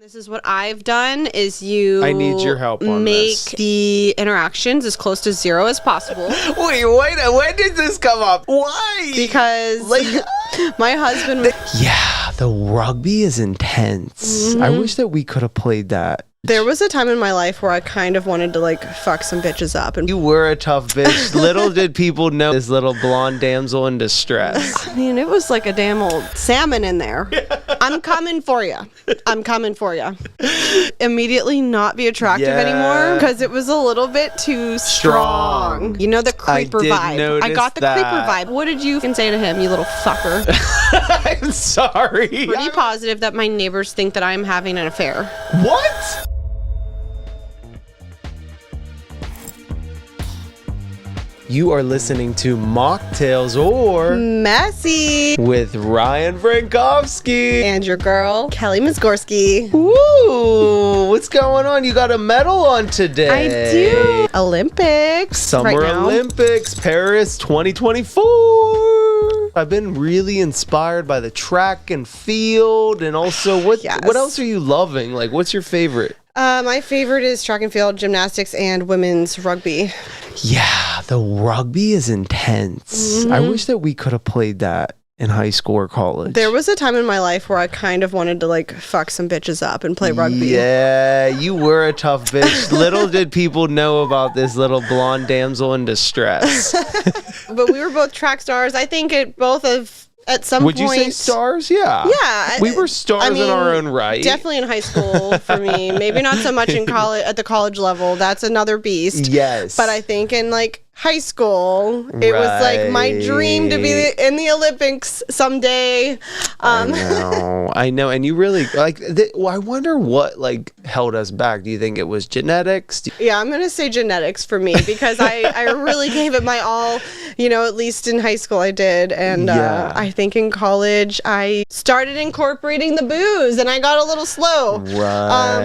This is what I've done is I need your help on this. Make the interactions as close to zero as possible. Wait, when did this come up? Why? Because my husband... Yeah, the rugby is intense. Mm-hmm. I wish that we could have played that. There was a time in my life where I kind of wanted to like fuck some bitches up. And You were a tough bitch. Little did people know this little blonde damsel in distress. I mean, it was like a damn old salmon in there. I'm coming for you. I'm coming for you. Immediately not be attractive anymore because it was a little bit too strong. You know, the creeper vibe. I got the creeper vibe. What did you say to him, you little fucker? I'm sorry. Pretty positive that my neighbors think that I'm having an affair. What? You are listening to Mocktails or Messy with Ryan Frankowski and your girl Kelly Mizgorski. Woo! What's going on? You got a medal on today. I do. Olympics. Summer right now. Olympics, Paris 2024. I've been really inspired by the track and field, and also what else are you loving? Like, what's your favorite? My favorite is track and field, gymnastics, and women's rugby. Yeah, the rugby is intense. Mm-hmm. I wish that we could have played that in high school or college. There was a time in my life where I kind of wanted to like fuck some bitches up and play rugby. Yeah, you were a tough bitch. Little did people know about this little blonde damsel in distress. But we were both track stars. I think at some point. Would you say stars? Yeah. Yeah. We were stars in our own right. Definitely in high school for me. Maybe not so much in college, at the college level. That's another beast. Yes. But I think in like high school, it was like my dream to be in the Olympics someday. I know. And you really like, I wonder what like held us back. Do you think it was genetics? Yeah, I'm going to say genetics for me because I really gave it my all, at least in high school I did. And I think in college I started incorporating the booze and I got a little slow. Right.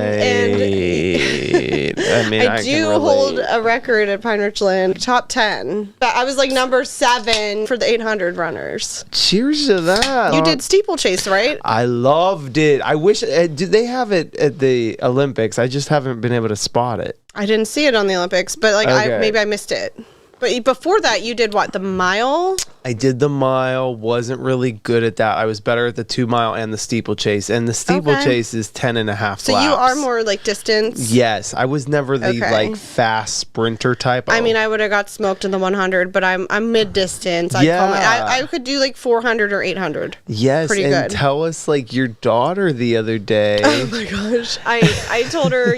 I do hold a record at Pine Richland, top 10. I was like number 7 for the 800 runners. Cheers to that. You did steeplechase, right? I loved it. I wish, did they have it at the Olympics? I just haven't been able to spot it. I didn't see it on the Olympics, but maybe I missed it. But before that, you did what? The mile? I did the mile. Wasn't really good at that. I was better at the 2 mile and the steeplechase. And the steeplechase is 10 and a half so laps. You are more like distance? Yes. I was never the like fast sprinter type. I mean, I would have got smoked in the 100, but I'm mid distance. I could do like 400 or 800. Yes. Pretty and good. Tell us like your daughter the other day. Oh my gosh. I told her,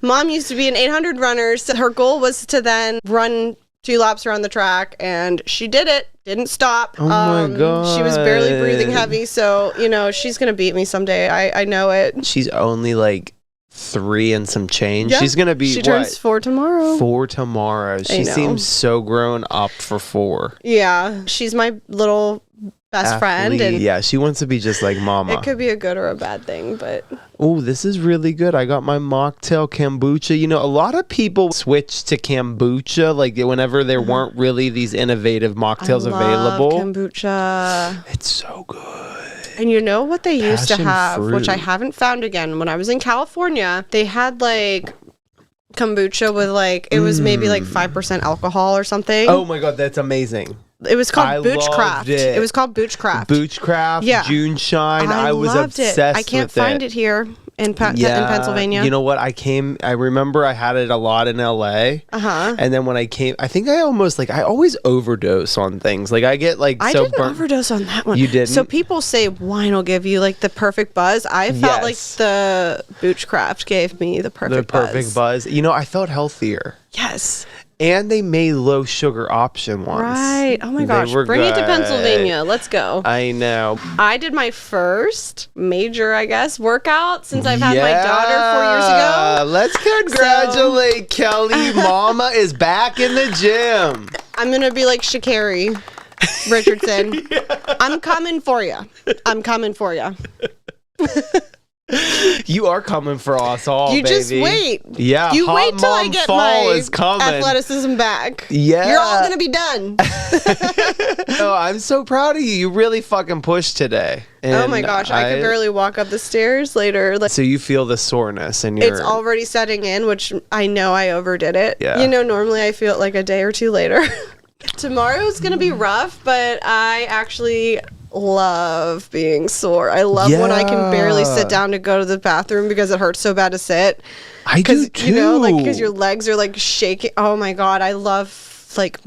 Mom used to be an 800 runner. So her goal was to then run 2 laps around the track, and she did it. Didn't stop. Oh my god! She was barely breathing heavy, so she's gonna beat me someday. I know it. She's only like 3 and some change. Yeah. She's gonna be. She turns 4 tomorrow. 4 tomorrow. She seems so grown up for 4. Yeah, she's my little best friend, and yeah, she wants to be just like mama. It could be a good or a bad thing, but oh, this is really good. I got my mocktail kombucha. A lot of people switch to kombucha like whenever there weren't really these innovative mocktails available. Kombucha, it's so good. And you know what they used to have, fruit. which I haven't found again. When I was in California, they had like kombucha with like it was maybe like 5% alcohol or something. Oh my god, that's amazing. It was called Boochcraft. It was called Boochcraft. Boochcraft, yeah. June Shine. I was obsessed with it. I can't find it here in Pennsylvania. You know what? I remember I had it a lot in LA. And then when I came, I think I always overdose on things. Like I get like I didn't overdose on that one. You didn't? So people say wine will give you like the perfect buzz. I felt like the Boochcraft gave me the perfect buzz. I felt healthier. Yes. And they made low sugar option ones. Right. Oh my gosh. Bring it to Pennsylvania. Let's go. I know. I did my first major, I guess, workout since I've had my daughter 4 years ago. Let's congratulate Kelly. Mama is back in the gym. I'm going to be like Sha'Carri Richardson. I'm coming for you. I'm coming for you. You are coming for us all, You baby. just wait. Yeah, You hot wait till I mom get fall my is coming. athleticism back. Yeah. You're all going to be done. No, I'm so proud of you. You really fucking pushed today. Oh my gosh, I could barely walk up the stairs later. Like, So you feel the soreness and you're... it's already setting in, which I know I overdid it. Yeah. You know, normally I feel it like a day or two later. Tomorrow's going to be rough, but I actually love being sore. I love when I can barely sit down to go to the bathroom because it hurts so bad to sit. I do too. You know, like, because your legs are like shaking. Oh my God, I love like...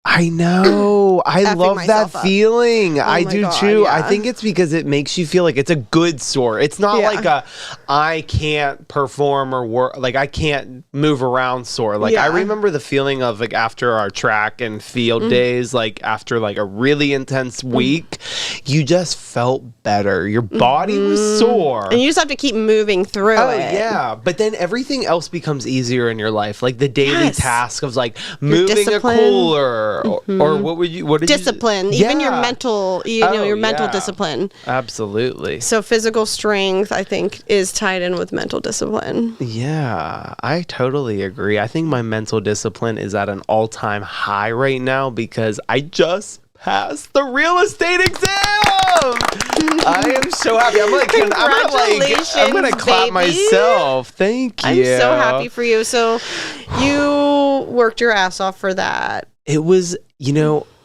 I know. I love that myself up. feeling. I my do God, too. yeah. I think it's because it makes you feel like it's a good sore. It's not like a I can't perform or work, like I can't move around sore. Like I remember the feeling of like after our track and field days, like after like a really intense week, you just felt better. Your body was sore. And you just have to keep moving through it. Oh yeah, but then everything else becomes easier in your life, like the daily task of like moving a cooler, or what did discipline, you, even your mental, your mental yeah. discipline. Absolutely. So physical strength, I think, is tied in with mental discipline. Yeah, I totally agree. I think my mental discipline is at an all-time high right now because I just passed the real estate exam. I am so happy. I'm gonna clap myself. Thank you. I'm so happy for you. So you worked your ass off for that. It was,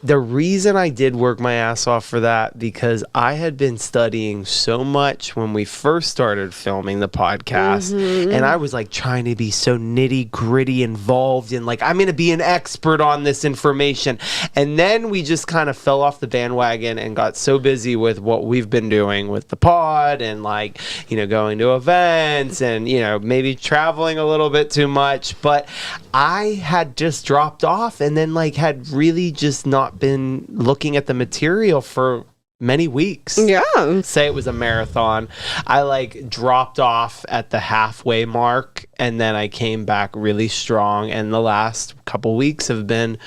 the reason I did work my ass off for that, because I had been studying so much when we first started filming the podcast, and I was like trying to be so nitty gritty involved in like, I'm going to be an expert on this information. And then we just kind of fell off the bandwagon and got so busy with what we've been doing with the pod and like, going to events and, maybe traveling a little bit too much. But I had just dropped off and then like had really just not been looking at the material for many weeks. Yeah. Say it was a marathon. I like dropped off at the halfway mark and then I came back really strong, and the last couple weeks have been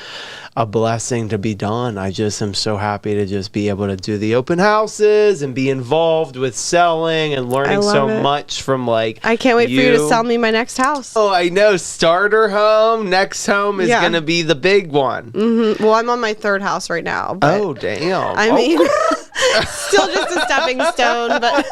a blessing to be done. I just am so happy to just be able to do the open houses and be involved with selling and learning so much from like I can't wait for you to sell me my next house. Oh, I know. Starter home. Next home is going to be the big one. Mm-hmm. Well, I'm on my third house right now. But oh, damn. I mean, still just a stepping stone, but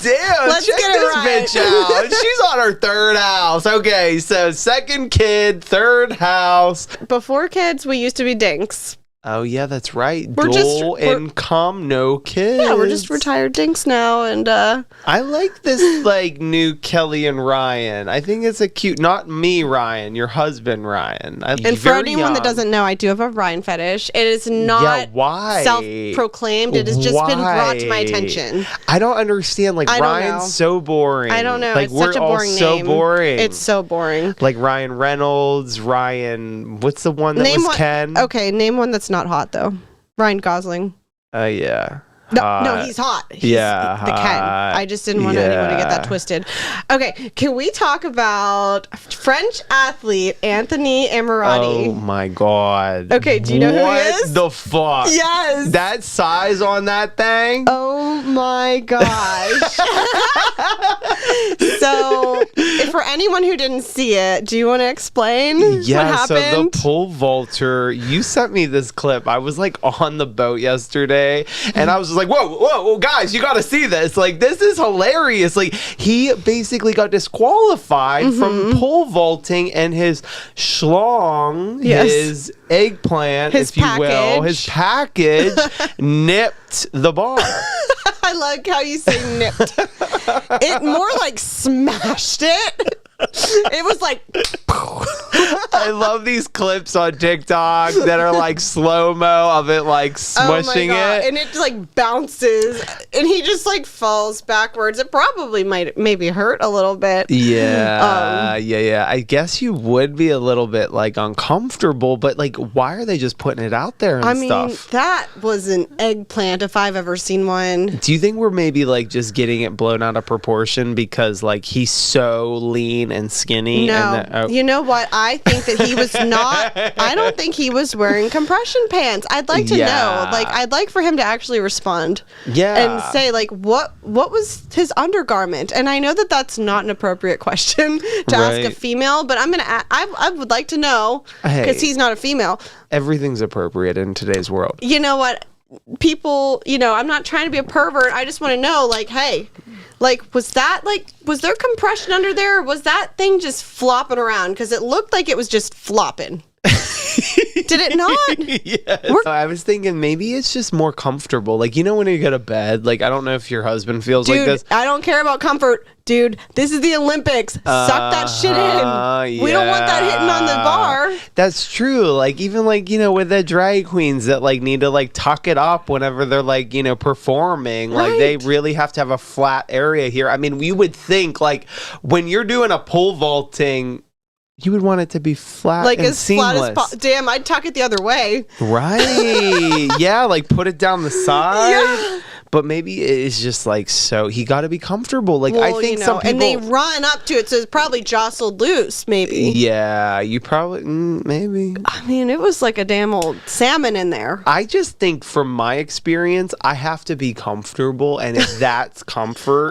damn, let's check get it this right. bitch out. She's on her third house. Okay, so second kid, third house. Before kids, we used to be dinks. Oh, yeah, that's right. We're Dual income, no kids. Yeah, we're just retired dinks now, and I like this like new Kelly and Ryan. I think it's a cute, not me, Ryan, your husband, Ryan. And for anyone that doesn't know, I do have a Ryan fetish. It is not self-proclaimed. It has just been brought to my attention. I don't understand. Like, Ryan's so boring. I don't know. Like, it's such a boring name. So boring. It's so boring. Like Ryan Reynolds, Ryan, what's the one that was Ken? Okay, name one that's not hot though. Ryan Gosling. Yeah. No, he's hot. He's the Ken. I just didn't want anyone to get that twisted. Okay, can we talk about French athlete Anthony Amirani? Oh my God. Okay, do you know who he is? What the fuck? Yes. That size on that thing? Oh my gosh. So, for anyone who didn't see it, do you want to explain what happened? So the pole vaulter, you sent me this clip. I was like on the boat yesterday and I was just like, whoa, guys, you got to see this. Like, this is hilarious. Like, he basically got disqualified from pole vaulting, and his schlong, his eggplant, if you will, his package nipped the bar. I like how you say nipped. It more like smashed it. It was like I love these clips on TikTok that are like slow-mo of it like smushing it. And it like bounces and he just like falls backwards. It probably maybe hurt a little bit. Yeah. Yeah. I guess you would be a little bit like uncomfortable, but like why are they just putting it out there and stuff? I mean, that was an eggplant if I've ever seen one. Do you think we're maybe like just getting it blown out of proportion because like he's so lean and skinny? No. You know what? I think that he was not, I don't think he was wearing compression pants. I'd like to know. Like, I'd like for him to actually respond. And say, like, what was his undergarment? And I know that that's not an appropriate question to ask a female, but I'm going to, I would like to know, because he's not a female. Everything's appropriate in today's world. You know what? People, I'm not trying to be a pervert. I just want to know, like, hey, like, was there compression under there? Or was that thing just flopping around? Because it looked like it was just flopping. Did it not? Yes. I was thinking maybe it's just more comfortable. Like, when you go to bed, like, I don't know if your husband feels like this. I don't care about comfort. Dude, this is the Olympics. Suck that shit in. We don't want that hitting on the bar. That's true. Like, even like, with the drag queens that like need to like tuck it up whenever they're like, performing. Like, they really have to have a flat area here. I mean, we would think like when you're doing a pole vaulting, you would want it to be flat, like, and as seamless. Flat as possible. Damn, I'd tuck it the other way. Right. Yeah, like put it down the side. Yeah. But maybe it's just like, so he got to be comfortable. Like, well, I think some people... And they run up to it, so it's probably jostled loose, maybe. Yeah, you probably... maybe. I mean, it was like a damn old salmon in there. I just think from my experience, I have to be comfortable. And if that's comfort,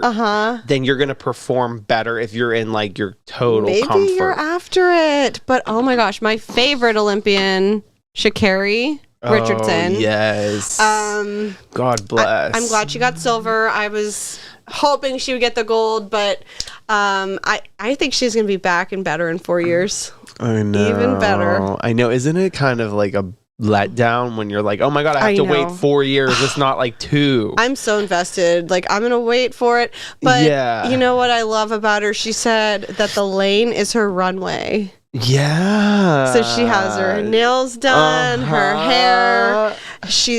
then you're going to perform better if you're in like your total comfort. Maybe you're after it. But oh my gosh, my favorite Olympian, Sha'Carri Richardson. Oh, yes. God bless. I'm glad she got silver. I was hoping she would get the gold, but I think she's going to be back and better in 4 years. I know. Even better. I know. Isn't it kind of like a letdown when you're like, oh my God, I have to wait 4 years. It's not like 2. I'm so invested. Like, I'm going to wait for it. But you know what I love about her? She said that the lane is her runway. Yeah. So she has her nails done, her hair.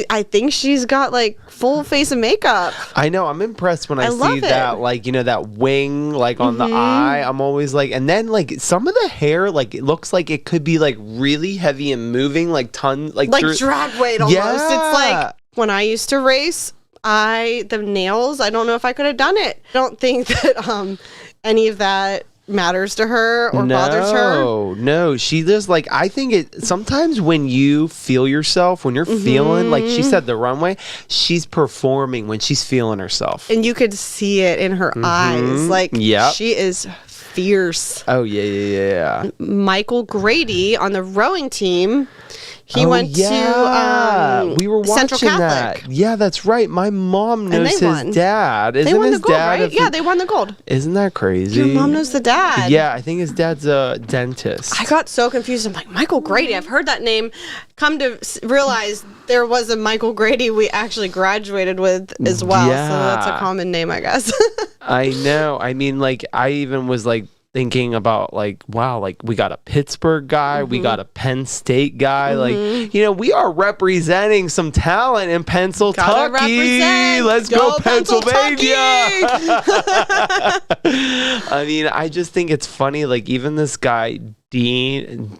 I think she's got like full face of makeup. I know. I'm impressed when I see that, like, that wing, like on the eye. I'm always like, and then like some of the hair, like it looks like it could be like really heavy and moving, like tons, like drag weight almost. Yeah. It's like when I used to race, the nails, I don't know if I could have done it. I don't think that any of that matters to her or bothers her. No, she just like, I think it sometimes when you feel yourself, when you're feeling, like she said, the runway, she's performing when she's feeling herself. And you could see it in her eyes. Like, she is fierce. Oh, yeah. Michael Grady on the rowing team. He went to we were watching Central Catholic. That. Yeah, that's right. My mom knows his dad. They won the gold, right? Yeah, they won the gold. Isn't that crazy? Your mom knows the dad. Yeah, I think his dad's a dentist. I got so confused. I'm like, Michael Grady. I've heard that name. Come to realize there was a Michael Grady we actually graduated with as well. Yeah. So that's a common name, I guess. I know. I mean, like, I even was like, thinking about like, wow, like we got a Pittsburgh guy, we got a Penn State guy, like, we are representing some talent in Pennsylvania. Let's go Pennsylvania. I mean, I just think it's funny, like even this guy Dean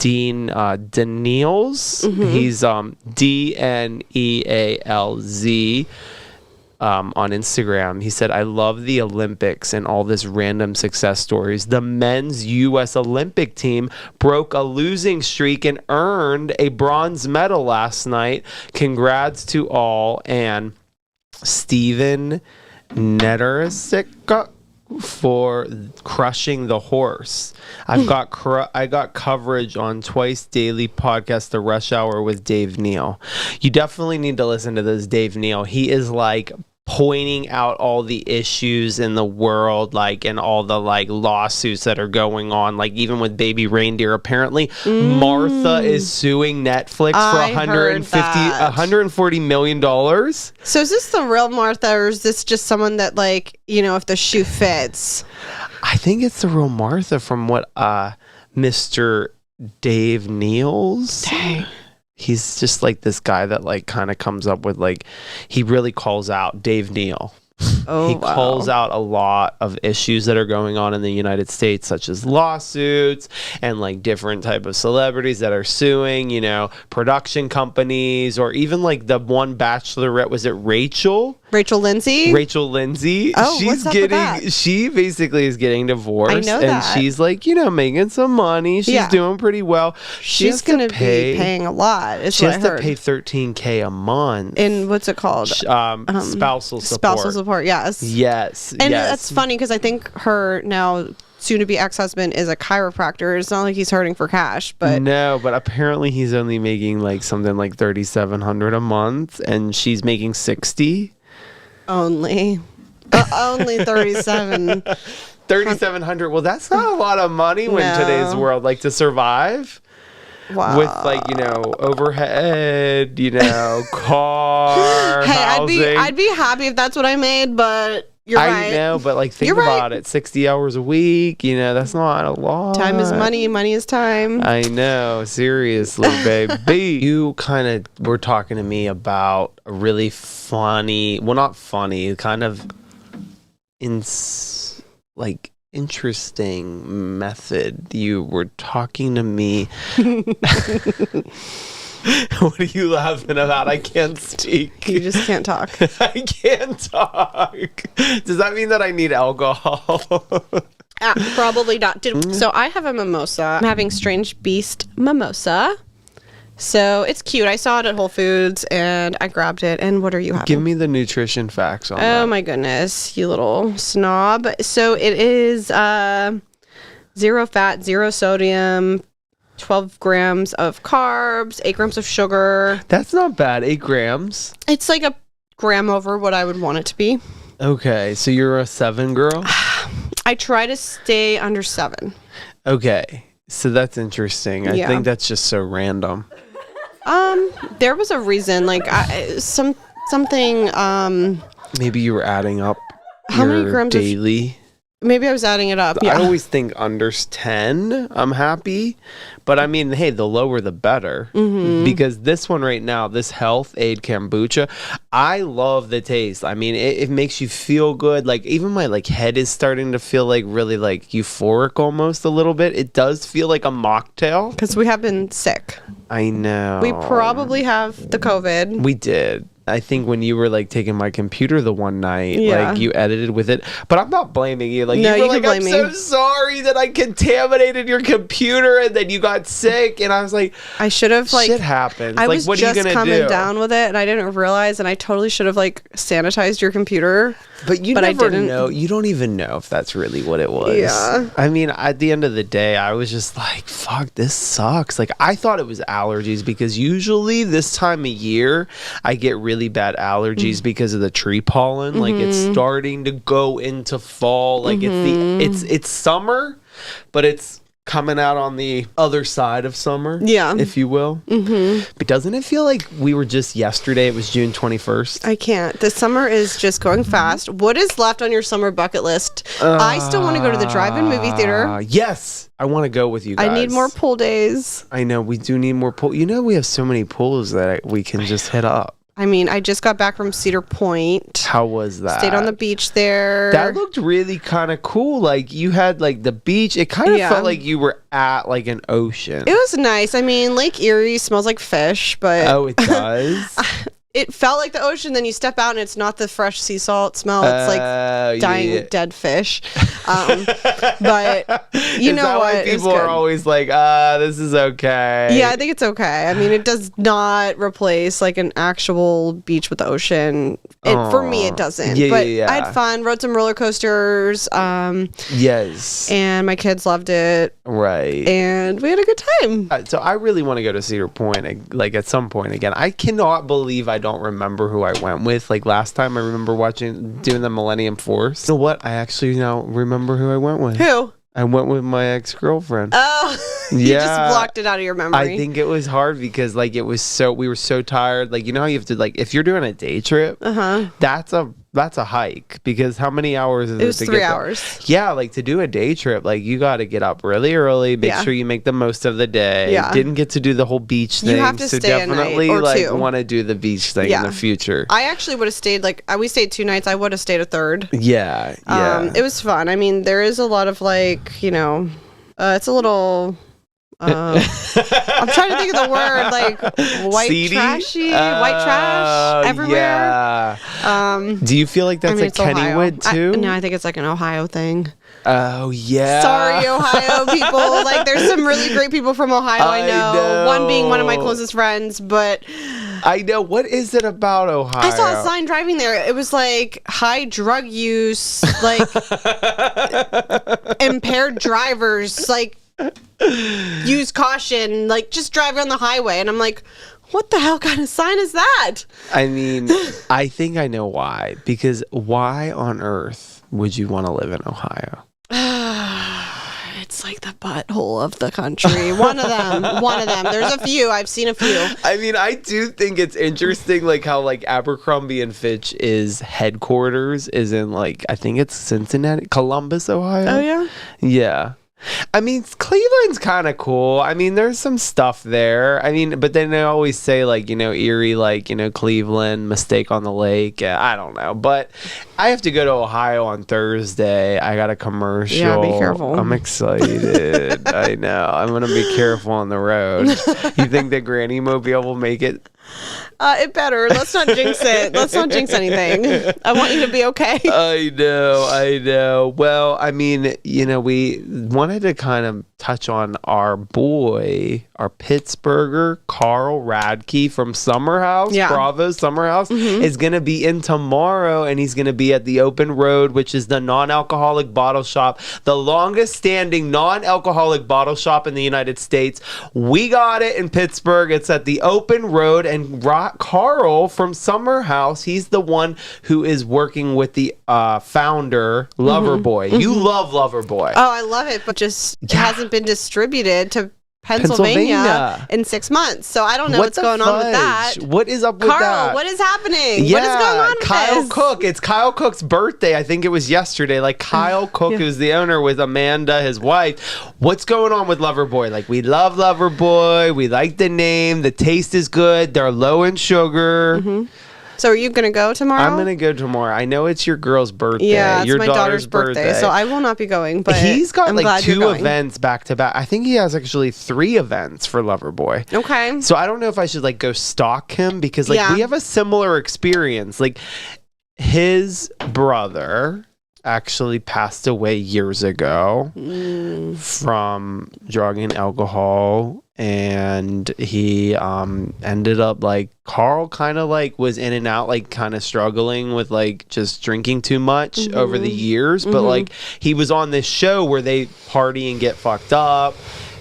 Daniels, he's DNEALZ. On Instagram, he said, I love the Olympics and all this random success stories. The men's U.S. Olympic team broke a losing streak and earned a bronze medal last night. Congrats to all. And Steven Nettersick for crushing the horse. I got coverage on Twice Daily podcast, The Rush Hour with Dave Neal. You definitely need to listen to this Dave Neal. He is like pointing out all the issues in the world, like, and all the like lawsuits that are going on, like even with Baby Reindeer. Apparently Martha is suing Netflix for $140 million. So is this the real Martha, or is this just someone that, like, if the shoe fits? I think it's the real Martha from what Mr. Dave Neal's. Dang. He's just like this guy that like kind of comes up with, like, he really calls out Dave Neal. He calls out a lot of issues that are going on in the United States, such as lawsuits and like different type of celebrities that are suing, production companies, or even like the one Bachelorette, was it Rachel? Rachel Lindsay. Oh, what's up with that? She basically is getting divorced. I know and that. she's like, making some money. She's doing pretty well. She's going to be paying a lot. She has to pay $13K a month. And what's it called? Spousal support. Spousal support, yes. Yes. And that's funny because I think her now soon-to-be ex-husband is a chiropractor. It's not like he's hurting for cash, but no, but apparently he's only making like something like $3,700 a month, and she's making $60. Only 37. $3,700. Well, that's not a lot of money in today's world, like to survive. Wow. With like, overhead, car, housing. I'd be happy if that's what I made, but you're right. I know, but like think about it. 60 hours a week, that's not a lot. Time is money, money is time. I know, seriously, baby. You kind of were talking to me about a really funny, well, not funny, kind of interesting method. You were talking to me. What are you laughing about? I can't speak. You just can't talk. I can't talk. Does that mean that I need alcohol? Probably not. So I have a mimosa. I'm having Strange Beast mimosa. So it's cute. I saw it at Whole Foods and I grabbed it. And what are you having? Give me the nutrition facts on that. Oh my goodness, you little snob. So it is 0 fat, 0 sodium, 12 grams of carbs, 8 grams of sugar. That's not bad. 8 grams. It's like a gram over what I would want it to be. Okay, so you're a 7 girl? I try to stay under 7. Okay, so that's interesting. I think that's just so random. There was a reason, like something. Maybe you were adding up how your many grams daily. Maybe I was adding it up. Yeah. I always think under 10, I'm happy. But I mean, hey, the lower the better. Mm-hmm. Because this one right now, this Health Aid Kombucha, I love the taste. I mean, it makes you feel good. Like even my head is starting to feel like really like euphoric almost a little bit. It does feel like a mocktail. Because we have been sick. I know. We probably have the COVID. We did. I think when you were taking my computer the one night, you edited with it, but I'm not blaming you. No, you were can blame me. I'm so sorry that I contaminated your computer and then you got sick. And I was like, I should have shit happens. I was what just are you gonna coming do? down with it and I didn't realize, and I totally should have sanitized your computer. But you never know. You don't even know if that's really what it was. Yeah. I mean, at the end of the day, I was just like, fuck, this sucks. I thought it was allergies because usually this time of year, I get really bad allergies because of the tree pollen. Mm-hmm. It's starting to go into fall. It's summer, but it's coming out on the other side of summer, if you will. Mm-hmm. But doesn't it feel like we were just yesterday? It was June 21st. I can't. The summer is just going fast. What is left on your summer bucket list? I still want to go to the drive-in movie theater. Yes, I want to go with you guys. I need more pool days. I know we do need more pool. We have so many pools that we can just hit up. I mean, I just got back from Cedar Point. How was that? Stayed on the beach there. That looked really kind of cool. You had the beach. It kind of felt like you were at an ocean. It was nice. I mean, Lake Erie smells like fish, but oh, it does. It felt like the ocean. Then you step out and it's not the fresh sea salt smell. It's dying dead fish. But you know what? People are always like, this is okay. Yeah, I think it's okay. I mean, it does not replace an actual beach with the ocean. For me, it doesn't. Yeah, but yeah. I had fun. Rode some roller coasters. Yes. And my kids loved it. Right. And we had a good time. So I really want to go to Cedar Point, at some point again. I cannot believe I don't remember who I went with. Last time I remember doing the Millennium Force. You know what? I actually now remember who I went with. Who? I went with my ex-girlfriend. Oh, you just blocked it out of your memory. I think it was hard because we were so tired. You know how you have to if you're doing a day trip, that's a hike because how many hours is it? It was 3 hours. Yeah, to do a day trip, you got to get up really early, make sure you make the most of the day. Yeah. Didn't get to do the whole beach thing. You have to stay definitely a night or 2. Want to do the beach thing in the future. I actually would have stayed we stayed 2 nights. I would have stayed a third. Yeah. It was fun. I mean, there is a lot of it's a little I'm trying to think of the word, like white Seedy? white trash everywhere. Yeah. Do you feel like that's like Kennywood too? No, I think it's like an Ohio thing. Oh yeah. Sorry, Ohio people. Like, there's some really great people from Ohio. I know. One being one of my closest friends, but I know. What is it about Ohio? I saw a sign driving there. It was like high drug use, like impaired drivers, like use caution, like just drive on the highway. And I'm like, what the hell kind of sign is that? I mean, I think I know why. Because why on earth would you want to live in Ohio? It's like the butthole of the country. One of them. There's a few. I've seen a few. I mean, I do think it's interesting, like how like Abercrombie and Fitch is headquarters is in like, I think it's Cincinnati, Columbus, Ohio. Oh yeah. Yeah. I mean, Cleveland's kind of cool. I mean, there's some stuff there. I mean, but then they always say, like, you know, Erie, like, you know, Cleveland, mistake on the lake. I don't know. But I have to go to Ohio on Thursday. I got a commercial. Yeah, be careful. I'm excited. I know. I'm going to be careful on the road. You think that Granny Mobile will make it? It better. Let's not jinx it. Let's not jinx anything. I want you to be okay. I know. Well, I mean, you know, we wanted to kind of touch on our boy, our Pittsburgher, Carl Radke from Summerhouse. Yeah. Bravo Summerhouse is going to be in tomorrow, and he's going to be at the Open Road, which is the non-alcoholic bottle shop, the longest standing non-alcoholic bottle shop in the United States. We got it in Pittsburgh. It's at the Open Road, and Carl from Summerhouse, he's the one who is working with the founder, Loverboy. You love Loverboy. Oh, I love it, but just it hasn't been distributed to Pennsylvania in 6 months. So I don't know what's going on with that. What is up with Carl, that? what is happening? Yeah, what is going on with Kyle this? Cook. It's Kyle Cook's birthday. I think it was yesterday. Like Kyle Cook, who's the owner, with Amanda, his wife. What's going on with Loverboy? Like, we love Loverboy. We like the name. The taste is good. They're low in sugar. So are you going to go tomorrow? I'm going to go tomorrow. I know it's your girl's birthday. Yeah, it's your my daughter's birthday. So I will not be going, but he's got I'm like glad 2 events back to back. I think he has actually 3 events for Loverboy. Okay. So I don't know if I should like go stalk him, because like we have a similar experience. Like, his brother actually passed away years ago from drug and alcohol, and he ended up like, Carl kind of like was in and out, like kind of struggling with like just drinking too much over the years, but like he was on this show where they party and get fucked up.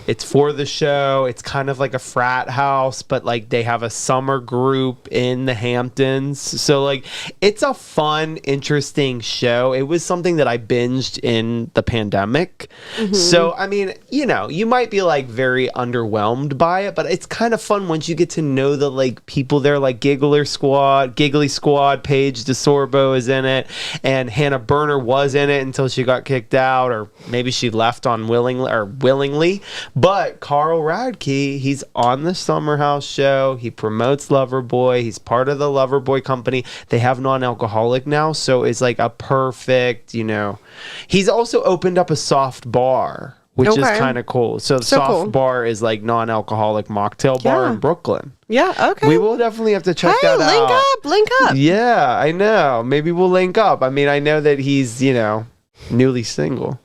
It's for the show. It's kind of like a frat house, but like they have a summer group in the Hamptons. So like it's a fun, interesting show. It was something that I binged in the pandemic. So, I mean, you know, you might be like very underwhelmed by it, but it's kind of fun once you get to know the like people there, like Giggly Squad, Paige DeSorbo is in it, and Hannah Berner was in it until she got kicked out, or maybe she left willingly. But Carl Radke, he's on the Summerhouse show. He promotes Loverboy. He's part of the Loverboy company. They have non-alcoholic now, so it's like a perfect, you know. He's also opened up a soft bar, which is kind of cool. So soft bar is like non-alcoholic mocktail bar in Brooklyn. Yeah, okay. We will definitely have to check that out. Link up. Yeah, I know. Maybe we'll link up. I mean, I know that he's, you know, newly single.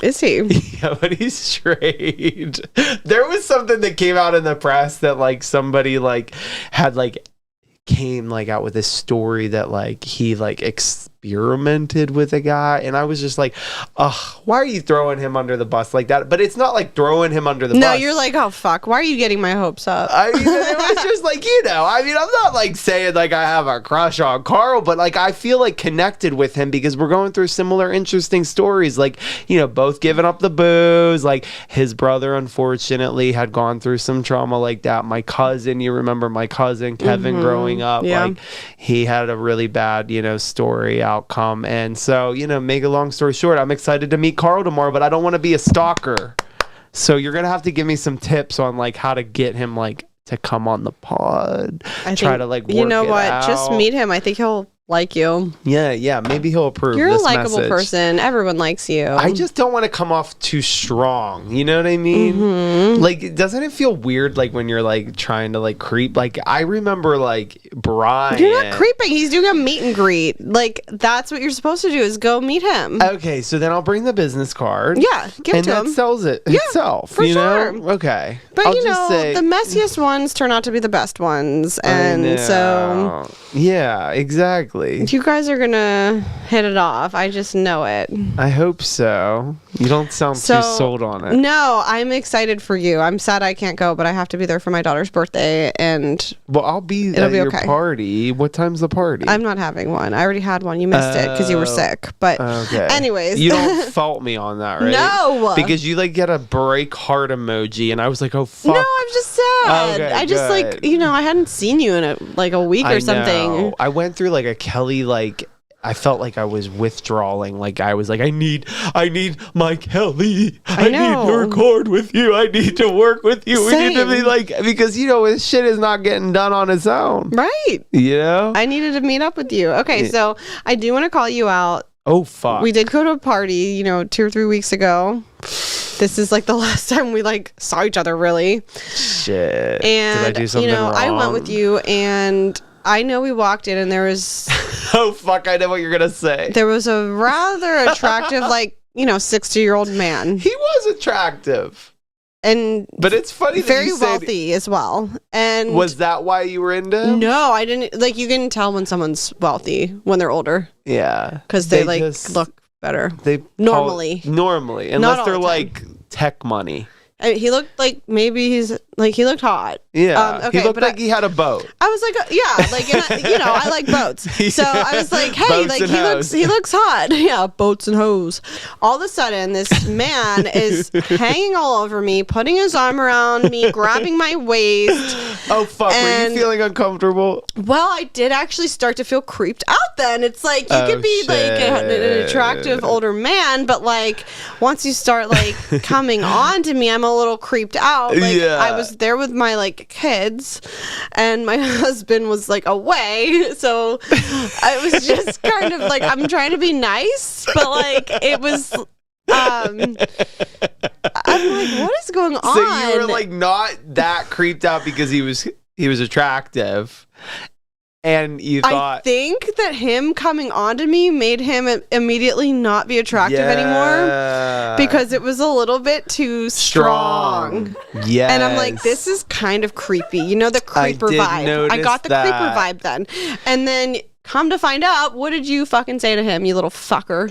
Is he? Yeah, but he's straight. There was something that came out in the press that like somebody like had like came like out with this story that like he like experimented with a guy, and I was just like, ugh, why are you throwing him under the bus like that? But it's not like throwing him under the bus. No, you're like, oh fuck, why are you getting my hopes up? I mean, it was just like, you know, I mean, I'm not like saying like I have a crush on Carl, but like I feel like connected with him because we're going through similar interesting stories, like, you know, both giving up the booze. Like his brother unfortunately had gone through some trauma like that. My cousin, you remember my cousin Kevin growing up, like he had a really bad, you know, story outcome. And so, you know, make a long story short, I'm excited to meet Carl tomorrow, but I don't want to be a stalker. So you're gonna have to give me some tips on like how to get him like to come on the pod. Try to like work you know it what? out. Just meet him. I think he'll like you. Yeah. Maybe he'll approve. You're this a likable message. person. Everyone likes you. I just don't want to come off too strong. You know what I mean? Mm-hmm. Like, doesn't it feel weird, like, when you're, like, trying to, like, creep? Like, I remember, like, Brian. You're not creeping. He's doing a meet and greet. Like, that's what you're supposed to do, is go meet him. Okay, so then I'll bring the business card. Yeah, give it to him. And that sells it itself. for you sure. know? Okay. But, I'll you just know, say, the messiest ones turn out to be the best ones. And so... Yeah, exactly. You guys are gonna hit it off. I just know it. I hope so. You don't sound too sold on it. No, I'm excited for you. I'm sad I can't go, but I have to be there for my daughter's birthday, and Well, I'll be at your party. What time's the party? I'm not having one. I already had one. You missed it because you were sick. But anyways. You don't fault me on that, right? No. Because you, like, get a break heart emoji, and I was like, oh, fuck. No, I'm just sad. Okay, I just, like, you know, I hadn't seen you in a week or something. I went through, like, a Kelly, like, I felt like I was withdrawing. Like, I was like, I need my Kelly. I need to record with you. I need to work with you. Same. We need to be like, because, you know, this shit is not getting done on its own. Right. You know? I needed to meet up with you. Okay, so I do want to call you out. Oh, fuck. We did go to a party, you know, 2 or 3 weeks ago. This is like the last time we like saw each other, really. Shit. And, did I do something wrong? I went with you, and I know we walked in, and there was... Oh, fuck, I know what you're going to say. There was a rather attractive, like, you know, 60-year-old man. He was attractive. But it's funny that very you said, wealthy as well. And was that why you were into him? No, I didn't. Like, you can tell when someone's wealthy when they're older. Yeah. Because they like, look better. Normally, unless they're like tech money. I mean, he looked like maybe he looked hot. Yeah, okay, he looked like he had a boat. I was like, yeah, like, and you know, I like boats. So I was like, hey, like he looks hot. Yeah, boats and hoes. All of a sudden, this man is hanging all over me, putting his arm around me, grabbing my waist. Oh, fuck, were you feeling uncomfortable? Well, I did actually start to feel creeped out then. It's like, you could be like an attractive older man, but like, once you start like coming on to me, I'm a little creeped out. Like, I was there with my like kids, and my husband was like away, so I was just kind of like, I'm trying to be nice, but like it was I'm like, what is going on? So you were like not that creeped out because he was attractive, and you thought... I think that him coming onto me made him immediately not be attractive anymore, because it was a little bit too strong. Yeah. And I'm like, this is kind of creepy. You know, the creeper vibe. I got the creeper vibe then. And then... Come to find out, what did you fucking say to him, you little fucker?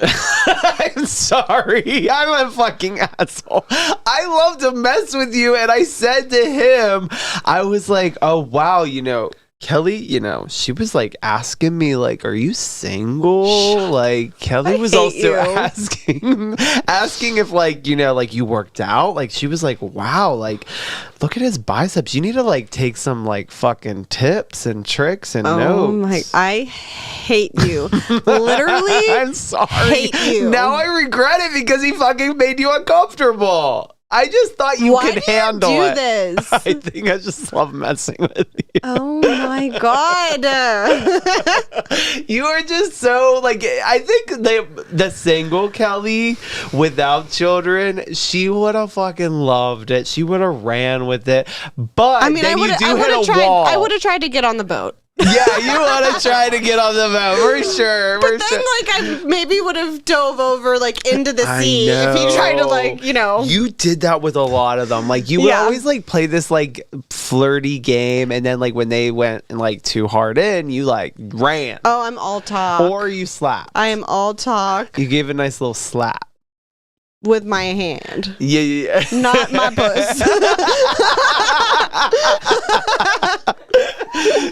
I'm sorry. I'm a fucking asshole. I love to mess with you. And I said to him, I was like, oh, wow, you know, Kelly, you know, she was like asking me, like, are you single? Like, Kelly was also asking if, like, you know, like, you worked out. Like, she was like, wow, like, look at his biceps. You need to like take some like fucking tips and tricks and notes. I hate you. Literally, I'm sorry. Hate you. Now I regret it because he fucking made you uncomfortable. I just thought you could handle it. This? I think I just love messing with you. Oh my god. You are just so like, I think the single Kelly without children, she would have fucking loved it. She would have ran with it. But I mean, I would have tried to get on the boat. Yeah, you want to try to get on the boat for sure. But then, like, I maybe would have dove over, like, into the sea if he tried to, like, you know. You did that with a lot of them. Like, you would always, like, play this, like, flirty game, and then, like, when they went, like, too hard in, you, like, ran. Oh, I'm all talk. Or you slapped. I am all talk. You gave a nice little slap. With my hand. Yeah. Not my puss.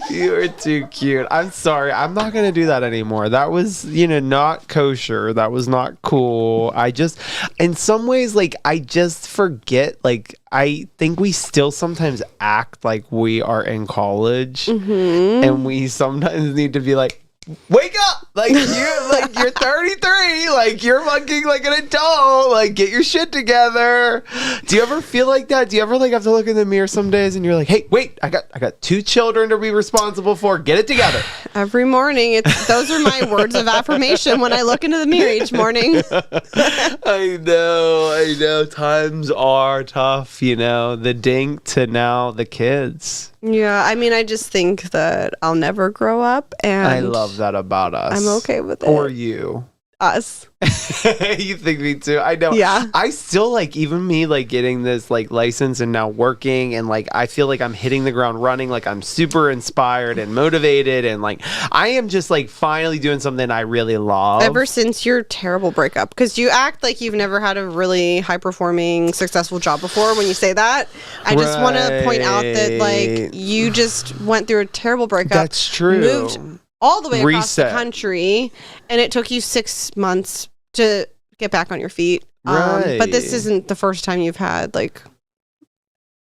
You are too cute. I'm sorry. I'm not going to do that anymore. That was, you know, not kosher. That was not cool. I just, in some ways, like, I just forget, like, I think we still sometimes act like we are in college. Mm-hmm. And we sometimes need to be like, wake up. You're 33. Like, you're fucking like an adult. Like, get your shit together. Do you ever feel like that? Do you ever like have to look in the mirror some days and you're like, hey, wait, I got 2 children to be responsible for. Get it together. Every morning, those are my words of affirmation when I look into the mirror each morning. I know. Times are tough, the dink to now the kids. Yeah, I mean, I just think that I'll never grow up, and I love that about us. I'm okay with it. Or you. Us. You think me too? I know. Yeah. I still like, even me like getting this like license and now working, and like I feel like I'm hitting the ground running. Like, I'm super inspired and motivated, and like I am just like finally doing something I really love. Ever since your terrible breakup, because you act like you've never had a really high performing successful job before when you say that. I just want to point out that like you just went through a terrible breakup. That's true. Moved all the way across the country, and it took you 6 months to get back on your feet. Right. But this isn't the first time you've had like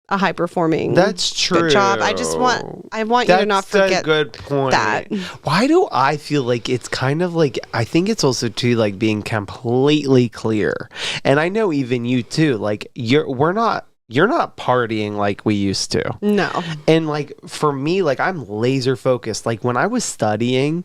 a high performing That's true job. I want you to not forget a good point. that. Why do I feel like it's kind of like, I think it's also too like being completely clear, and I know even you too, like you're not partying like we used to. No. And like for me, like I'm laser focused. Like when I was studying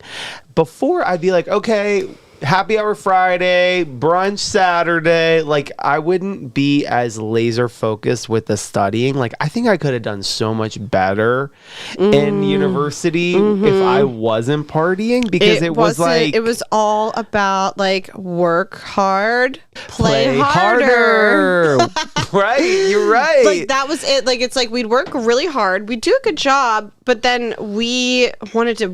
before, I'd be like, okay, happy hour Friday, brunch Saturday. Like I wouldn't be as laser focused with the studying. Like I think I could have done so much better in university if I wasn't partying, because it was like, it was all about like work hard, play harder. Right, you're right. Like that was it. Like it's like we'd work really hard, we'd do a good job, but then we wanted to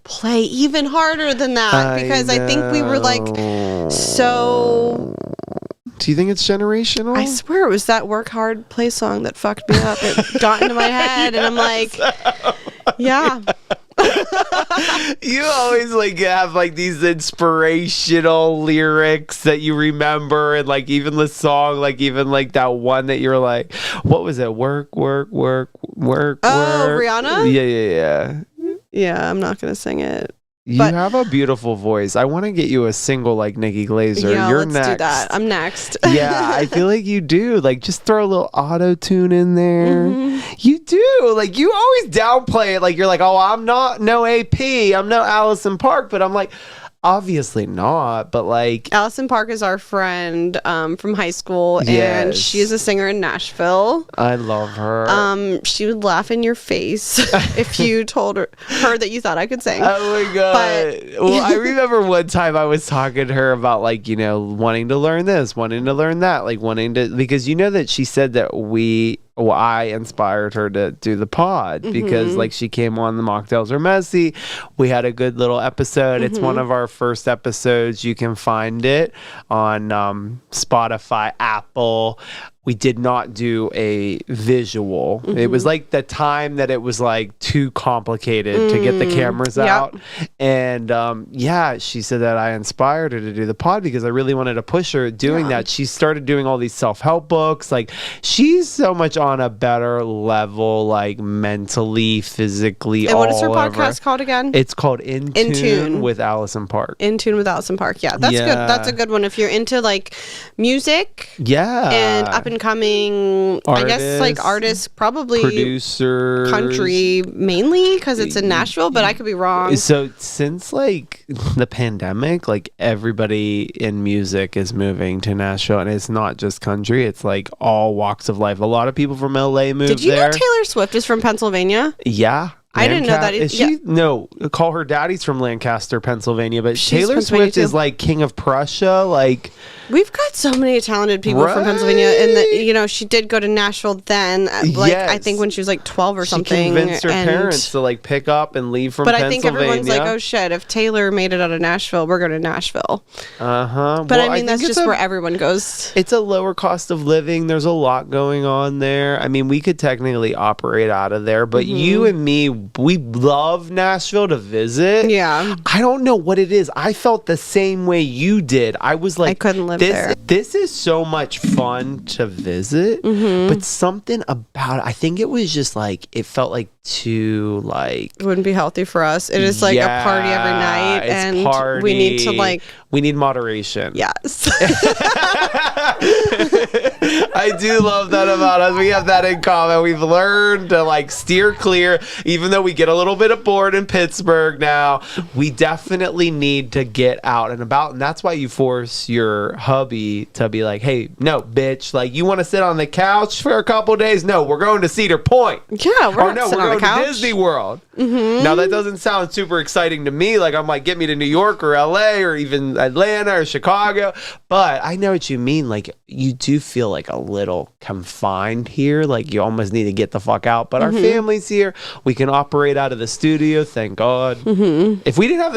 play even harder than that, because I think we were like so. Do you think it's generational? I swear it was that work hard play song that fucked me up. It got into my head, and I'm like, yeah. You always like have like these inspirational lyrics that you remember, and like even the song, like even like that one that you're like, what was it? Work. Oh, Rihanna? Yeah. Yeah, I'm not gonna sing it. You have a beautiful voice. I want to get you a single like Nikki Glaser. Yeah, You're let's next. do that. I'm next. Yeah, I feel like you do. Like, just throw a little auto tune in there. You do. Like, you always downplay it. Like, you're like, oh, I'm not no AP. I'm no Allison Park. But I'm like, obviously not, but like Allison Park is our friend from high school, and she is a singer in Nashville. I love her. She would laugh in your face if you told her that you thought I could sing. Oh my god. Well, I remember one time I was talking to her about like, wanting to learn this, wanting to learn that, like wanting to, because that she said that I inspired her to do the pod, because like she came on the Mocktails Are Messy. We had a good little episode. It's one of our first episodes. You can find it on Spotify, Apple. We did not do a visual. It was like the time that it was like too complicated to get the cameras out. And she said that I inspired her to do the pod because I really wanted to push her doing that. She started doing all these self-help books. Like, she's so much on a better level, like mentally, physically. And what is her podcast called again? It's called In Tune with Allison Park. In Tune with Allison Park. Yeah, that's good. That's a good one if you're into like music. Yeah. And up and coming, I guess like artists, probably producers, country mainly, because it's in Nashville, but I could be wrong. So since like the pandemic, like everybody in music is moving to Nashville, and it's not just country, it's like all walks of life. A lot of people from LA moved there. Did you know Taylor Swift is from Pennsylvania? Yeah. I didn't know that. Is she? No, call her daddy's from Lancaster, Pennsylvania, but Taylor Swift is like king of Prussia. Like, we've got so many talented people from Pennsylvania, and she did go to Nashville then, like I think when she was like 12 or something. She convinced her parents to like pick up and leave from Pennsylvania. But I think everyone's like, oh shit, if Taylor made it out of Nashville, we're going to Nashville. But I mean, that's just where everyone goes. It's a lower cost of living. There's a lot going on there. I mean, we could technically operate out of there, but you and me we love Nashville to visit. Yeah. I don't know what it is. I felt the same way you did. I was like, I couldn't live there. This is so much fun to visit, but something about it, I think it was just like, it felt like too like... It wouldn't be healthy for us. It is like a party every night, and we need to like... We need moderation. Yes. I do love that about us. We have that in common. We've learned to like steer clear, even though we get a little bit bored in Pittsburgh now. We definitely need to get out and about, and that's why you force your hubby to be like, "Hey, no, bitch! Like, you want to sit on the couch for a couple days? No, we're going to Cedar Point. Yeah, we're going to Disney World. Now that doesn't sound super exciting to me. Like, I'm like, get me to New York or LA or even Atlanta or Chicago. But I know what you mean. Like, you do feel like a little confined here. Like, you almost need to get the fuck out. But our family's here. We can operate out of the studio. Thank God. If we didn't have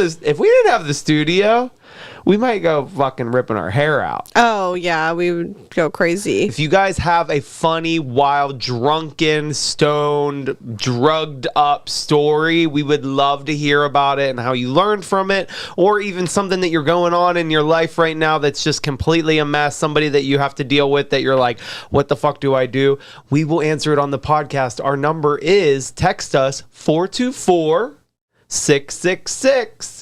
the studio, we might go fucking ripping our hair out. Oh, yeah, we would go crazy. If you guys have a funny, wild, drunken, stoned, drugged up story, we would love to hear about it and how you learned from it, or even something that you're going on in your life right now that's just completely a mess, somebody that you have to deal with that you're like, what the fuck do I do? We will answer it on the podcast. Our number is, text us, 424-666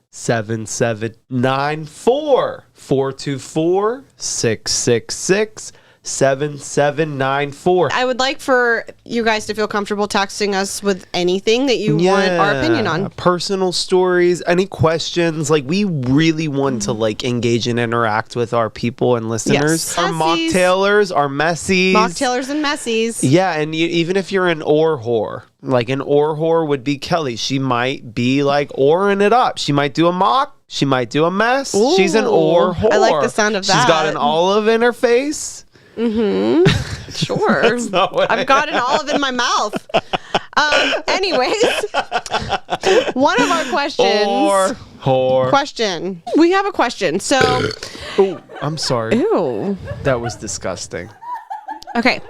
7794 424-666 7794. I would like for you guys to feel comfortable texting us with anything that you want our opinion on. Personal stories, any questions. Like, we really want to like engage and interact with our people and listeners. Yes. Our mocktailers, our messies. Mocktailers and messies. Yeah, and even if you're an or whore, like an or whore would be Kelly. She might be like oring it up. She might do a mock. She might do a mess. Ooh, she's an or whore. I like the sound of that. She's got an olive in her face. Sure. I've got an olive in my mouth. Anyways, one of our questions. Or whore. Question. We have a question. So. Oh, I'm sorry. Ew. That was disgusting. Okay.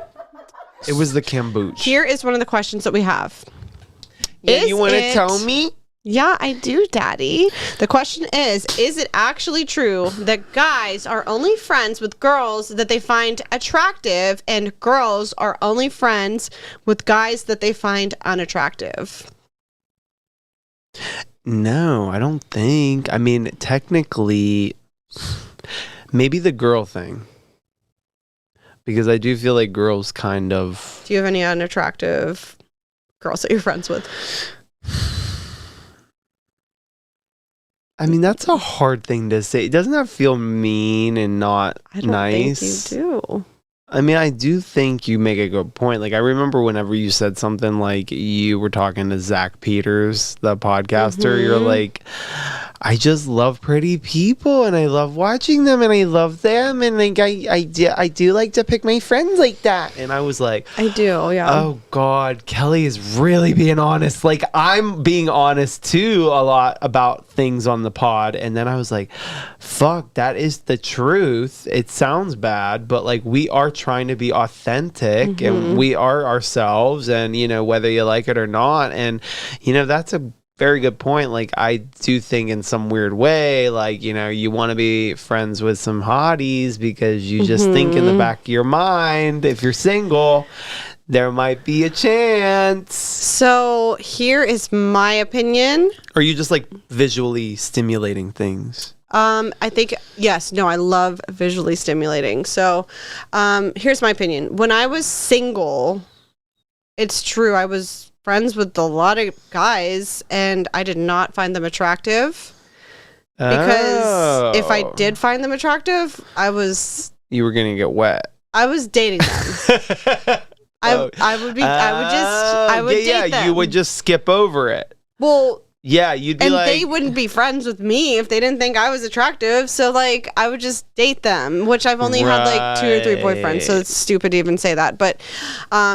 It was the kombucha. Here is one of the questions that we have. Yeah, you want to tell me? Yeah, I do, Daddy. The question is it actually true that guys are only friends with girls that they find attractive and girls are only friends with guys that they find unattractive? No, I don't think. I mean, technically, maybe the girl thing. Because I do feel like girls kind of... Do you have any unattractive girls that you're friends with? I mean, that's a hard thing to say. Doesn't that feel mean and not nice? I don't think you do. I mean, I do think you make a good point. Like, I remember whenever you said something like you were talking to Zach Peters, the podcaster, you're like, I just love pretty people and I love watching them and I love them and like I do like to pick my friends like that. And I was like, I do, yeah. Oh God, Kelly is really being honest. Like, I'm being honest too a lot about things on the pod. And then I was like, fuck, that is the truth. It sounds bad, but like, we are trying to be authentic and we are ourselves, and you know, whether you like it or not. And you know, that's a very good point. Like, I do think in some weird way, like, you know, you want to be friends with some hotties because you just think in the back of your mind, if you're single, there might be a chance. So here is my opinion. Or you just like visually stimulating things? I think, yes, no, I love visually stimulating. So here's my opinion. When I was single, it's true, I was friends with a lot of guys and I did not find them attractive. Because if I did find them attractive, you were gonna get wet. I was dating them. I would date them. You would just skip over it. Well, yeah, you'd be like... And they wouldn't be friends with me if they didn't think I was attractive. So, like, I would just date them, which I've only had, like, 2 or 3 boyfriends. So it's stupid to even say that. But,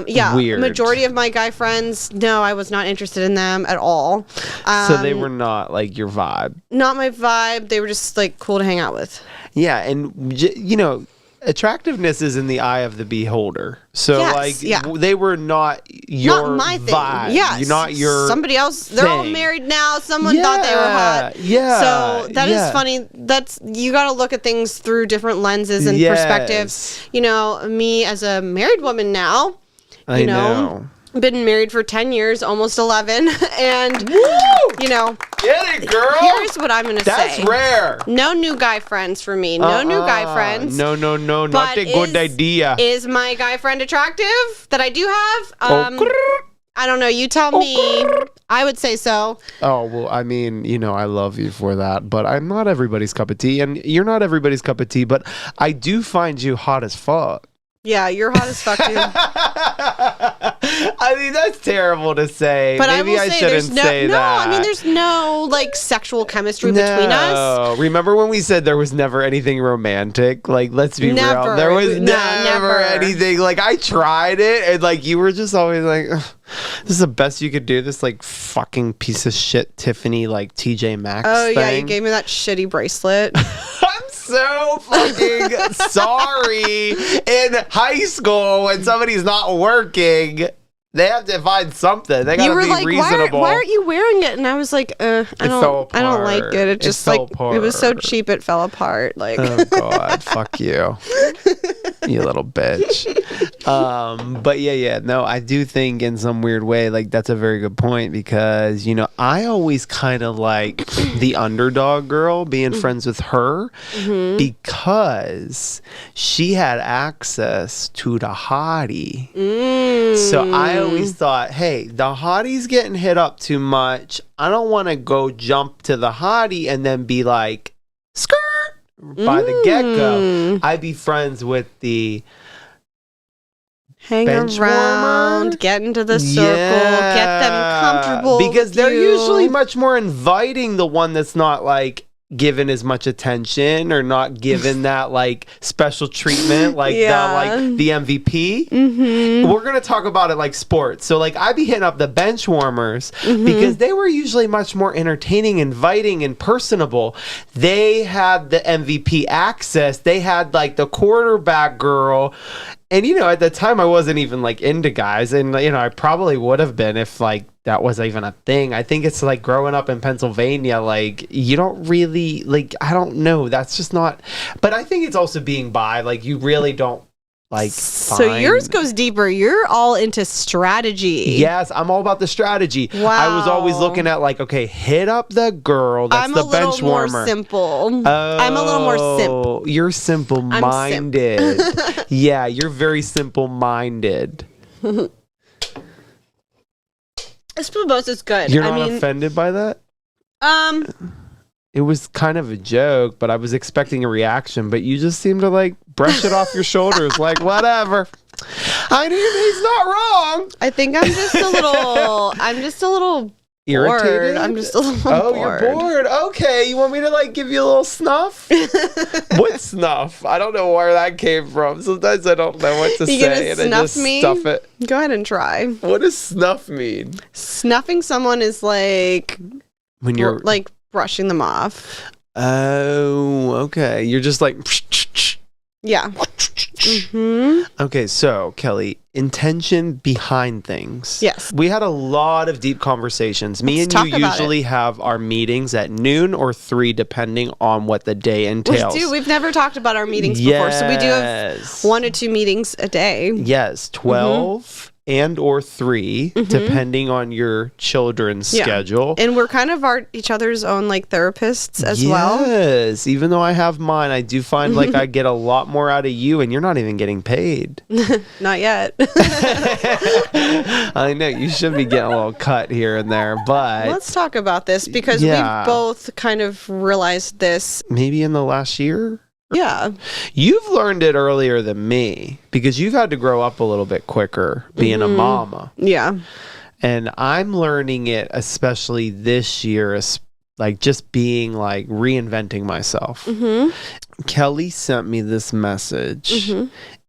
yeah, weird. Majority of my guy friends, no, I was not interested in them at all. So they were not, like, your vibe? Not my vibe. They were just, like, cool to hang out with. Yeah, and, you know... attractiveness is in the eye of the beholder. So they were not your not my vibe. thing. Yes. You're not your somebody else. They're all married now. Someone thought they were hot. Yeah. So that is funny. You got to look at things through different lenses and perspectives. You know, me as a married woman now, you know. Been married for 10 years, almost 11, and you know, get it, girl. Here's what I'm gonna say. That's rare. No new guy friends for me. No new guy friends. No, not a good idea. Is my guy friend attractive that I do have? I don't know. You tell me. I would say so. Oh, well, I mean, you know, I love you for that, but I'm not everybody's cup of tea, and you're not everybody's cup of tea, but I do find you hot as fuck. Yeah, you're hot as fuck, too. I mean, that's terrible to say. But maybe I shouldn't say that. No, I mean, there's no, like, sexual chemistry between us. Remember when we said there was never anything romantic? Like, let's be real. There was never anything. Like, I tried it, and, like, you were just always like, this is the best you could do. This, like, fucking piece of shit Tiffany, like, TJ Maxx thing. Yeah, you gave me that shitty bracelet. I'm so fucking sorry. In high school, when somebody's not working, they have to find something. They gotta be like, reasonable. Why aren't you wearing it? And I was like, I don't like it. It just like it was so cheap it fell apart. Like, oh god, fuck you. You little bitch. But yeah, no, I do think in some weird way, like, that's a very good point, because, you know, I always kind of like the underdog girl, being friends with her, because she had access to the hottie. So I always thought, hey, the hottie's getting hit up too much. I don't want to go jump to the hottie and then be like, skirt, by the get-go. I'd be friends with the hang around, get into the circle, get them comfortable, because they're usually much more inviting, the one that's not like given as much attention or not given that like special treatment, like the MVP. We're gonna talk about it like sports. So like I'd be hitting up the bench warmers because they were usually much more entertaining, inviting, and personable. They had the MVP access. They had like the quarterback girl. And, you know, at the time I wasn't even like into guys, and, you know, I probably would have been if like that was even a thing. I think it's like growing up in Pennsylvania, like you don't really like, I don't know. That's just not, but I think it's also being bi, like you really don't like. So yours goes deeper. You're all into strategy. Yes, I'm all about the strategy. Wow. I was always looking at like, okay, hit up the girl. That's the bench warmer. I'm a little more simple. You're simple-minded. Yeah, you're very simple-minded. This mimosa's good. You're not offended by that? It was kind of a joke, but I was expecting a reaction, but you just seem to like brush it off your shoulders like whatever. I mean, he's not wrong. I think I'm just a little irritated. I'm just a little bored. Oh, you're bored. Okay, you want me to like give you a little snuff? What snuff? I don't know where that came from. Sometimes I don't know what to say, and I just stuff it. Go ahead and try. What does snuff mean? Snuffing someone is like when you're like brushing them off. Oh, okay. You're just like, yeah. Okay, so Kelly, intention behind things. Yes. We had a lot of deep conversations. Me and you usually have our meetings at noon or 3, depending on what the day entails. We do. We've never talked about our meetings before, so we do have 1 to 2 meetings a day. Yes, 12. And or 3, depending on your children's schedule. And we're kind of each other's own like therapists as well. Yes, even though I have mine, I do find like I get a lot more out of you, and you're not even getting paid. Not yet. I know, you should be getting a little cut here and there, but let's talk about this because we've both kind of realized this. Maybe in the last year? Yeah. You've learned it earlier than me because you've had to grow up a little bit quicker being a mama. Yeah. And I'm learning it especially this year, like just being like reinventing myself. Kelly sent me this message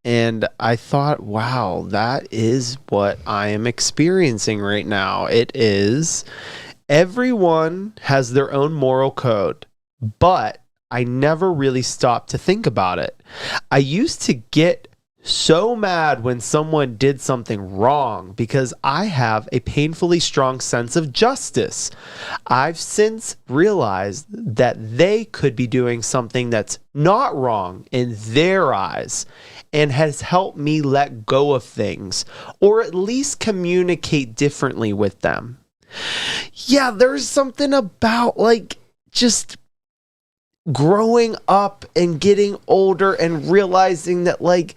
and I thought, wow, that is what I am experiencing right now. It is everyone has their own moral code, but I never really stopped to think about it. I used to get so mad when someone did something wrong because I have a painfully strong sense of justice. I've since realized that they could be doing something that's not wrong in their eyes, and has helped me let go of things, or at least communicate differently with them. Yeah, there's something about like just growing up and getting older and realizing that like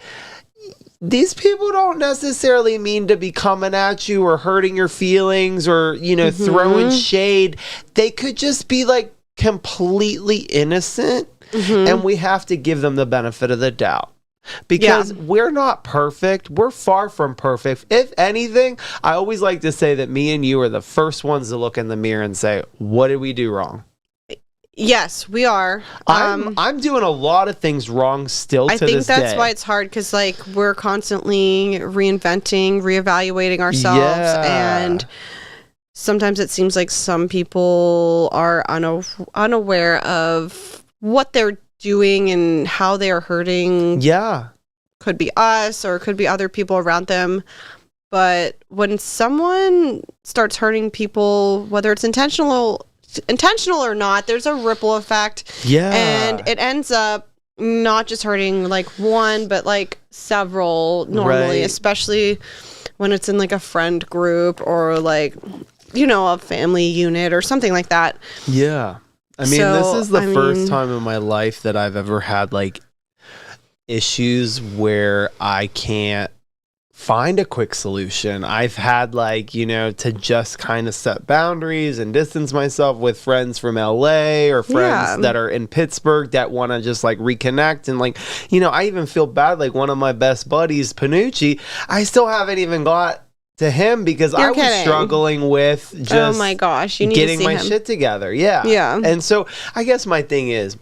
these people don't necessarily mean to be coming at you or hurting your feelings or, you know, throwing shade. They could just be like completely innocent, and we have to give them the benefit of the doubt. Because we're not perfect. We're far from perfect. If anything, I always like to say that me and you are the first ones to look in the mirror and say, what did we do wrong? Yes, we are. I'm doing a lot of things wrong still to this day. I think that's why it's hard, because like we're constantly reinventing, reevaluating ourselves, and sometimes it seems like some people are unaware of what they're doing and how they are hurting. Yeah. Could be us or could be other people around them. But when someone starts hurting people, whether it's intentional or not, there's a ripple effect. Yeah. And it ends up not just hurting like one, but like several normally, especially when it's in like a friend group or like, you know, a family unit or something like that. Yeah. I mean, this is the first time in my life that I've ever had like issues where I can't find a quick solution. I've had like, you know, to just kind of set boundaries and distance myself with friends from LA or friends that are in Pittsburgh that want to just like reconnect. And like, you know, I even feel bad. Like one of my best buddies, Panucci, I still haven't even got to him because I was struggling with just oh my gosh, you need getting to see my him. shit together. Yeah. And so I guess my thing is,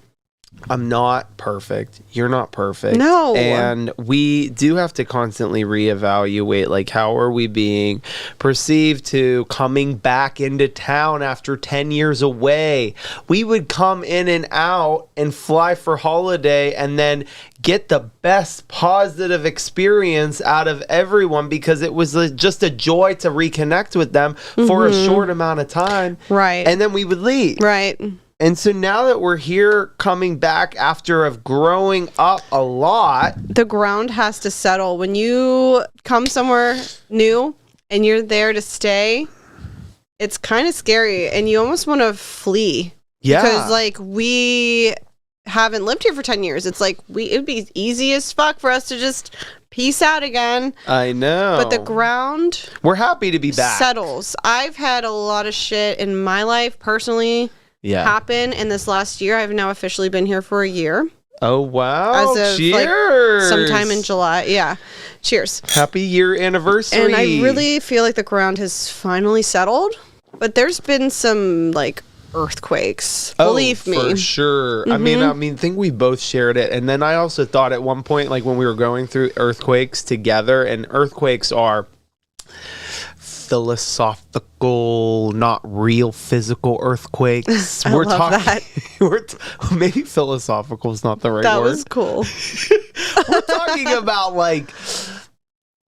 I'm not perfect. You're not perfect. No. And we do have to constantly reevaluate, like, how are we being perceived to coming back into town after 10 years away? We would come in and out and fly for holiday and then get the best positive experience out of everyone because it was just a joy to reconnect with them for a short amount of time. Right. And then we would leave. Right. And so now that we're here coming back after of growing up a lot, the ground has to settle. When you come somewhere new and you're there to stay, it's kind of scary and you almost want to flee. Yeah. Because like we haven't lived here for 10 years. It's like it'd be easy as fuck for us to just peace out again. I know. But the ground, we're happy to be back. Settles. I've had a lot of shit in my life personally happen in this last year. I've now officially been here for a year. Oh, wow. As of, cheers. Like, sometime in July. Yeah. Cheers. Happy year anniversary. And I really feel like the ground has finally settled. But there's been some, like, earthquakes. Believe me. For sure. I mean, I think we both shared it. And then I also thought at one point, like, when we were going through earthquakes together, and earthquakes are philosophical, not real physical earthquakes. We're talking that. Maybe philosophical is not the right word. That was cool. We're talking about like,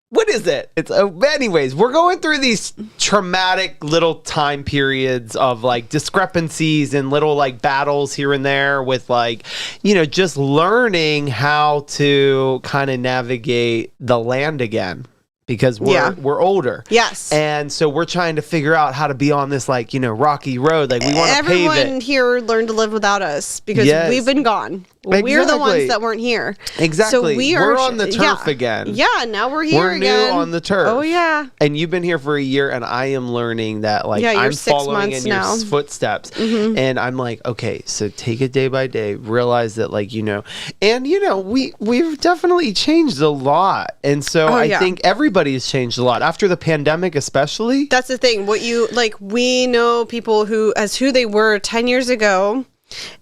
what is it? It's anyways, we're going through these traumatic little time periods of like discrepancies and little like battles here and there with like, you know, just learning how to kind of navigate the land again. Because we're older. Yes. And so we're trying to figure out how to be on this, like, you know, rocky road. Like, we want to pave it. Everyone here learned to live without us because we've been gone. Exactly. We're the ones that weren't here. Exactly. So we're on the turf again. Yeah, now we're here again. We're new on the turf. Oh, yeah. And you've been here for a year, and I am learning that, like, I'm following in your footsteps. And I'm like, okay, so take it day by day. Realize that, like, you know, and, you know, we've definitely changed a lot. And so I think everybody's changed a lot. After the pandemic, especially. That's the thing. We know people who they were 10 years ago.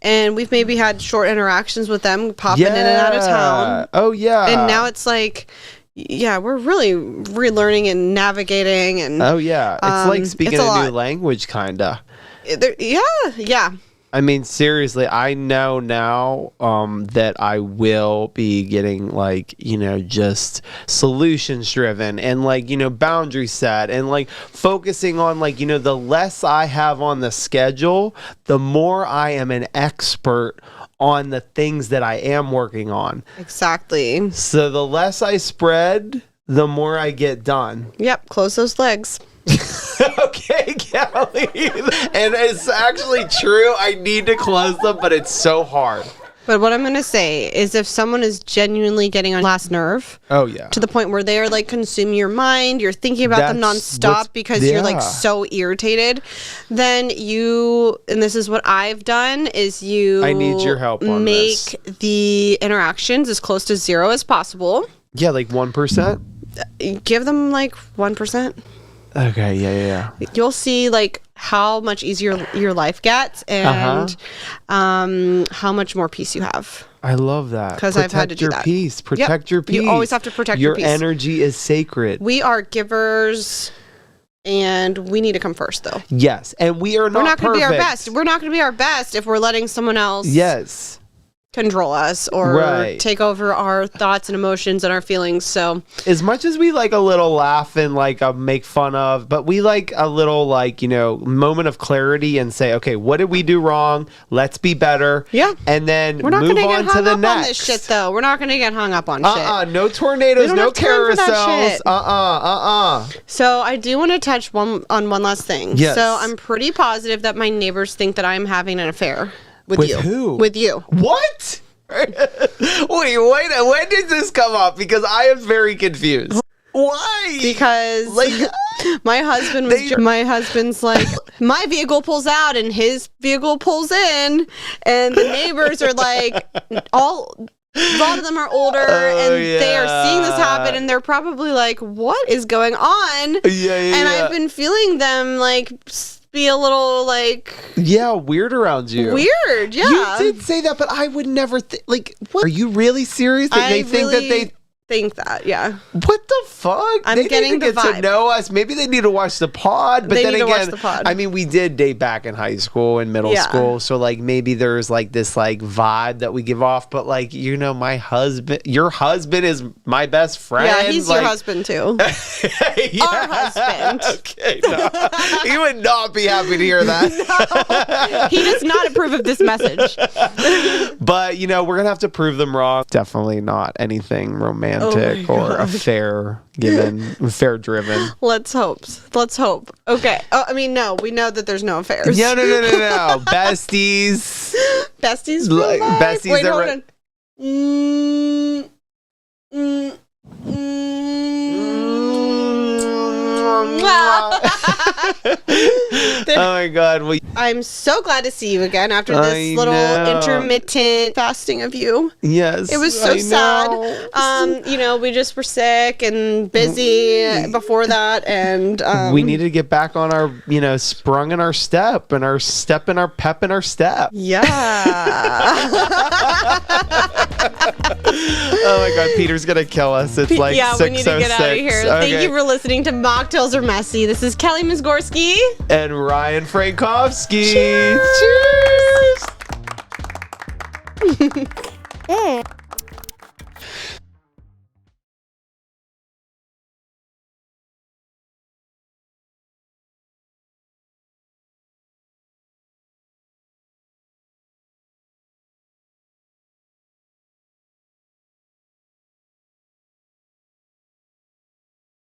And we've maybe had short interactions with them popping in and out of town. Oh, yeah. And now it's like, we're really relearning and navigating. And oh, yeah. It's like speaking a new language, kind of. Yeah. I mean, seriously, I know now that I will be getting like, just solutions driven and like, boundary set and like focusing on like, the less I have on the schedule, the more I am an expert on the things that I am working on. Exactly. So the less I spread, the more I get done. Yep. Close those legs. Okay, Kelly. And it's actually true. I need to close them, but it's so hard. But what I'm going to say is if someone is genuinely getting on last nerve. Oh, yeah. To the point where they are like consuming your mind, you're thinking about them nonstop because you're like so irritated, then and this is what I've done, is I need your help on this. Make the interactions as close to 0 as possible. Yeah, like 1%? Give them like 1%. Okay, yeah. You'll see like how much easier your life gets and how much more peace you have. I love that. Because I've had to do that. Protect your peace. You always have to protect your peace. Your energy is sacred. We are givers, and we need to come first, though. Yes, and we're not going to be our best. We're not going to be our best if we're letting someone else control us or take over our thoughts and emotions and our feelings. So as much as we like a little laugh and like make fun of, but we like a little like, moment of clarity and say, okay, what did we do wrong? Let's be better. Yeah. And then we're not move gonna on get to the hung up next. On this shit though. We're not going to get hung up on shit. No tornadoes, no carousels. So I do want to touch on one last thing. Yes. So I'm pretty positive that my neighbors think that I'm having an affair with you. Who? With you. What? Wait, when did this come up? Because I am very confused. Why? Because my husband's like, my vehicle pulls out and his vehicle pulls in, and the neighbors are like, a lot of them are older and they are seeing this happen, and they're probably like, what is going on? And I've been feeling them like be a little like weird around you. Weird, yeah. You did say that, but I would never like. What? Are you really serious? That they think that they think that? Yeah. What the fuck? I'm getting the vibe. Get to know us. Maybe they need to watch the pod. But then again, I mean, we did date back in high school and middle school, so like maybe there's like this like vibe that we give off. But like my husband, your husband is my best friend. Yeah, he's your husband too. Our husband. Okay, no. He would not be happy to hear that. No, he does not approve of this message. But we're gonna have to prove them wrong. Definitely not anything romantic or affair driven. Let's hope. Okay. No, we know that there's no affairs. Yeah, no. Besties. Besties. Like, besties. Wait, hold on. Oh my God. Well, I'm so glad to see you again after this little intermittent fasting of you. Yes. It was so sad. We just were sick and busy before that, and we needed to get back on our, sprung in our step and our step in our pep in our step. Yeah. Oh my God, Peter's gonna kill us. It's like 6:06. We need to get out of here. Okay. Thank you for listening to Mocktails Are Messy. This is Kelly Mizgorski and Ryan Frankovsky. Cheers.